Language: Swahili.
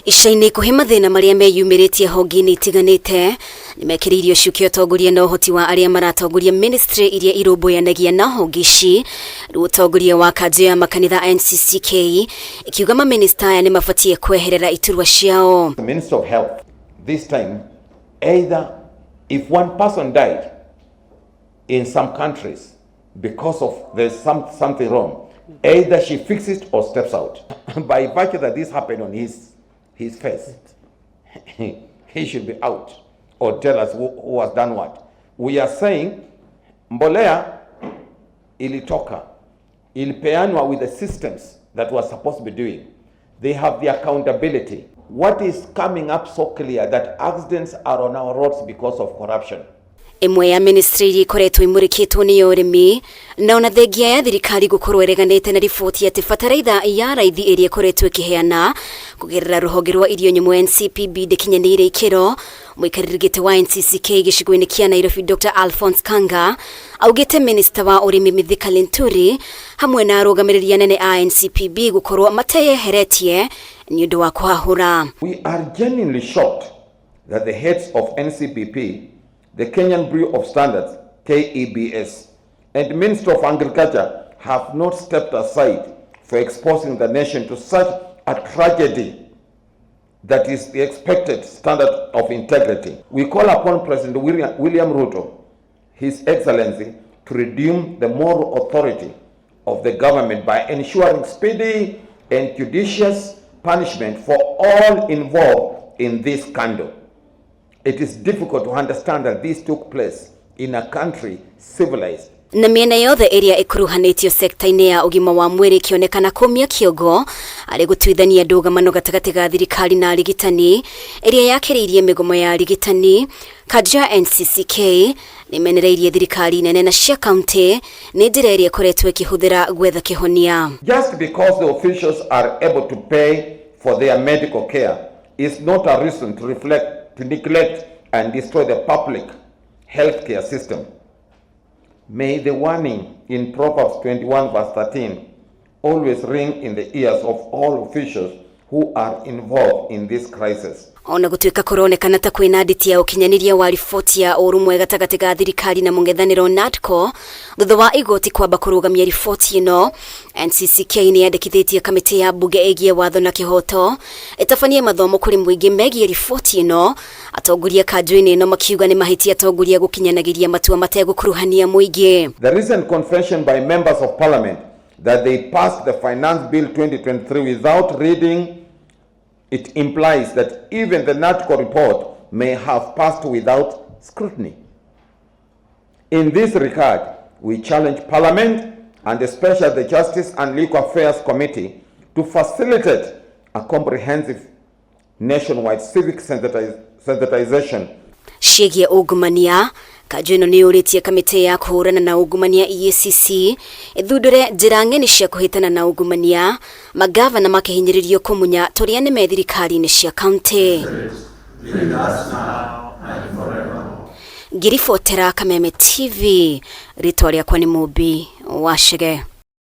Icaini kuhe mathina maria meyumiritie honge-ini itiganite nimekiririo ciukia utongoria na uhoti wa aria maratongoria ministry iria irumbuanagia na honge ici utongoria wa kanju ya makanitha NCCK ikiuga maminista aya nimabatie kweherera iturwa ciao. The Minister of Health this time, either if one person died in some countries because of there's something wrong, either she fixes it or steps out. By virtue that this happened on his face, he should be out or tell us who has done what. We are saying mbolea ilitoka, ilipeanwa with the systems that were supposed to be doing. They have the accountability. What is coming up so clear that accidents are on our roads because of corruption. Imwe ya ministry ikoretwo imurikitwo ni urimi na ona thengia ya thirikari gukorwo ereganite na riboti ati fataraitha ya raithi iria ikoretwo ikiheana kugerera ruhonge rwa irio nyumu NCPB ndikinyanire ikiro. Muikariri gite wa NCCK gicigo-ini kia Nairobi Dr. Alphonse Kanga augite minister wa urimi Mithika Linturi hamwe na arugamiriria nene a NCPB gukorwo mateyeheretie ni undu wa kuhahura. We are genuinely shocked that the heads of NCPP, the Kenyan Bureau of Standards, KEBS, and Ministry of Agriculture have not stepped aside for exposing the nation to such a tragedy that is the expected standard of integrity. We call upon President William Ruto, His Excellency, to redeem the moral authority of the government by ensuring speedy and judicious punishment for all involved in this scandal. It is difficult to understand that this took place in a country civilized. Na miena yothe iria ikuruhanitio sekta-ini ya ugima wa mwiri kionekana kumia kiogo ari gutwithania ndugamano gatagati ga thirikari na arigitani iria yakiriirie migomo ya arigitani. Kanju ya NCCK nimenereirie thirikari nene na cia county ni njira iria ikoretwo ikihuthira gwetha kihonia. Just because the officials are able to pay for their medical care is not a reason to neglect and destroy the public healthcare system. May the warning in Proverbs 21 verse 13 always ring in the ears of all officials who are involved in this crisis. Ona gutuika kuronekana ta kwina nditi ya ukinyaniria wa riboti ya urumwe gatagati ga thirikari na mungethaniro NADCO thutha wa igoti kwamba kurugamia riboti ino, NCCK ni yandikithitie kamiti ya bunge igie watho na kihoto itafanyie mathomo kuri muingi megie riboti ino. Atongoria kanjuini ino makiuga ni mahitia atongoria gukinyanagiria matua mategukuruhania muingi. The recent confession by members of parliament that they passed the finance bill 2023 without reading it implies that even the NADCO report may have passed without scrutiny. In this regard, we challenge Parliament and especially the Justice and Legal Affairs Committee to facilitate a comprehensive nationwide civic sensitization. Ciĩgiĩ ungumania, kanju ĩno nĩ yũrĩtie kamĩtĩ ya kũhũrana na ungumania EACC ithundũre njĩra ng'eni cia kũhĩtana na ungumania, magavana makihinyĩrĩrio kũmunya tũrĩa nĩ me thirikari-inĩ cia county. Ngiribotera Kameme TV, rĩtwa rĩakwa nĩ Mũmbi wa Chege.